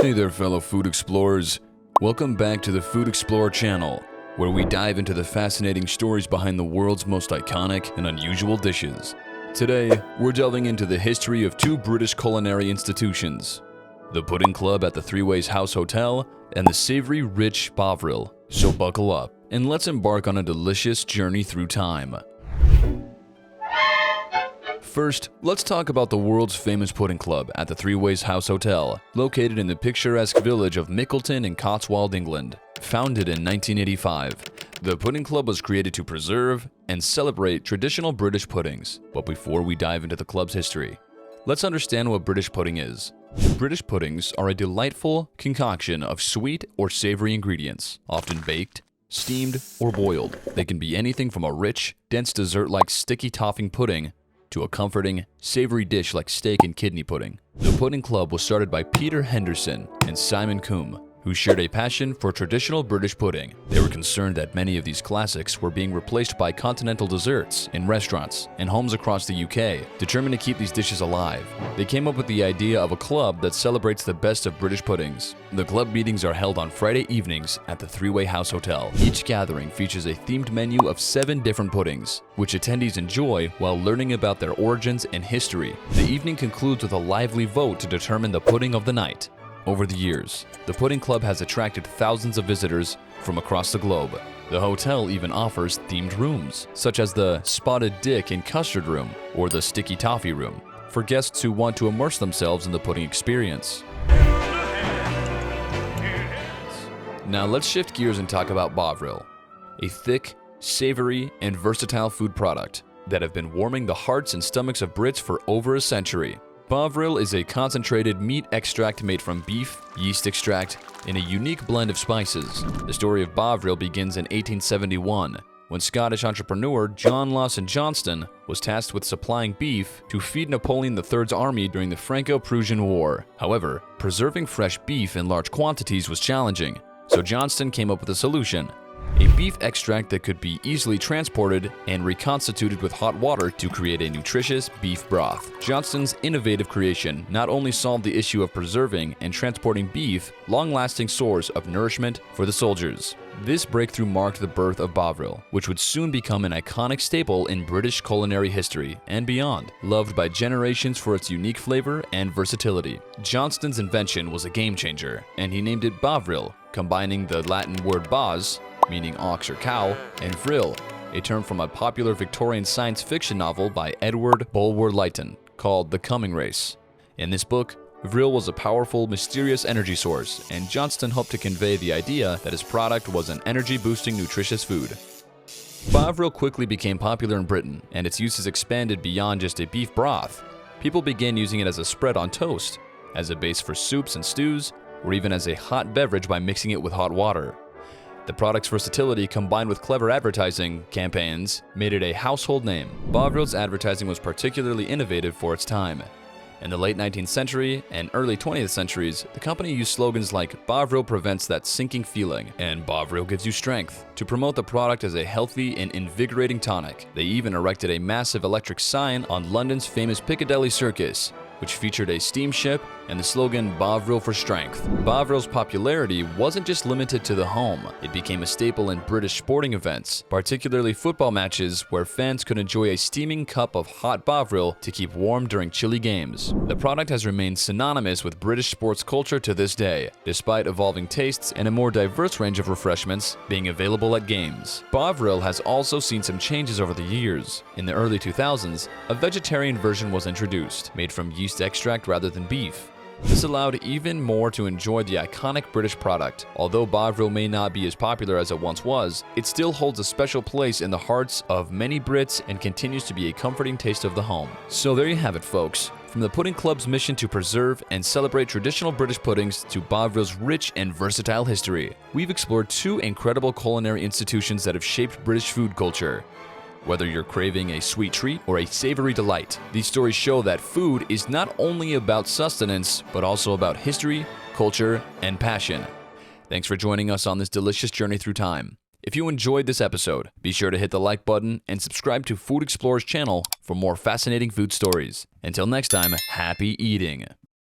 Hey there, fellow food explorers. Welcome back to the Food Explorer channel, where we dive into the fascinating stories behind the world's most iconic and unusual dishes. Today, we're delving into the history of two British culinary institutions, the Pudding Club at the Three Ways House Hotel and the savory rich Bovril. So buckle up and let's embark on a delicious journey through time. First, let's talk about the world's famous Pudding Club at the Three Ways House Hotel, located in the picturesque village of Mickleton in Cotswold, England. Founded in 1985, the Pudding Club was created to preserve and celebrate traditional British puddings. But before we dive into the club's history, let's understand what British pudding is. British puddings are a delightful concoction of sweet or savory ingredients, often baked, steamed, or boiled. They can be anything from a rich, dense dessert like sticky toffee pudding to a comforting, savory dish like steak and kidney pudding. The Pudding Club was started by Peter Henderson and Simon Coombe, who shared a passion for traditional British pudding. They were concerned that many of these classics were being replaced by continental desserts in restaurants and homes across the UK. Determined to keep these dishes alive, they came up with the idea of a club that celebrates the best of British puddings. The club meetings are held on Friday evenings at the Three Way House Hotel. Each gathering features a themed menu of 7 different puddings, which attendees enjoy while learning about their origins and history. The evening concludes with a lively vote to determine the pudding of the night. Over the years, the Pudding Club has attracted thousands of visitors from across the globe. The hotel even offers themed rooms, such as the Spotted Dick and Custard Room or the Sticky Toffee Room, for guests who want to immerse themselves in the pudding experience. Now let's shift gears and talk about Bovril, a thick, savory, and versatile food product that have been warming the hearts and stomachs of Brits for over a century. Bovril is a concentrated meat extract made from beef, yeast extract, and a unique blend of spices. The story of Bovril begins in 1871, when Scottish entrepreneur John Lawson Johnston was tasked with supplying beef to feed Napoleon III's army during the Franco-Prussian War. However, preserving fresh beef in large quantities was challenging, so Johnston came up with a solution: a beef extract that could be easily transported and reconstituted with hot water to create a nutritious beef broth. Johnston's innovative creation not only solved the issue of preserving and transporting beef, long-lasting source of nourishment for the soldiers. This breakthrough marked the birth of Bovril, which would soon become an iconic staple in British culinary history and beyond, loved by generations for its unique flavor and versatility. Johnston's invention was a game-changer, and he named it Bovril, combining the Latin word bos, meaning ox or cow, and vril, a term from a popular Victorian science fiction novel by Edward Bulwer-Lytton called The Coming Race. In this book, vril was a powerful, mysterious energy source, and Johnston hoped to convey the idea that his product was an energy-boosting, nutritious food. Bovril quickly became popular in Britain, and its uses expanded beyond just a beef broth. People began using it as a spread on toast, as a base for soups and stews, or even as a hot beverage by mixing it with hot water. The product's versatility, combined with clever advertising campaigns, made it a household name. Bovril's advertising was particularly innovative for its time. In the late 19th century and early 20th centuries, the company used slogans like "Bovril prevents that sinking feeling" and "Bovril gives you strength" to promote the product as a healthy and invigorating tonic. They even erected a massive electric sign on London's famous Piccadilly Circus, which featured a steamship and the slogan "Bovril for strength." Bovril's popularity wasn't just limited to the home. It became a staple in British sporting events, particularly football matches where fans could enjoy a steaming cup of hot Bovril to keep warm during chilly games. The product has remained synonymous with British sports culture to this day, despite evolving tastes and a more diverse range of refreshments being available at games. Bovril has also seen some changes over the years. In the early 2000s, a vegetarian version was introduced, made from yeast extract rather than beef. This allowed even more to enjoy the iconic British product. Although Bovril may not be as popular as it once was, it still holds a special place in the hearts of many Brits and continues to be a comforting taste of the home. So there you have it, folks. From the Pudding Club's mission to preserve and celebrate traditional British puddings to Bovril's rich and versatile history, we've explored two incredible culinary institutions that have shaped British food culture. Whether you're craving a sweet treat or a savory delight, these stories show that food is not only about sustenance, but also about history, culture, and passion. Thanks for joining us on this delicious journey through time. If you enjoyed this episode, be sure to hit the like button and subscribe to Food Explorer's channel for more fascinating food stories. Until next time, happy eating!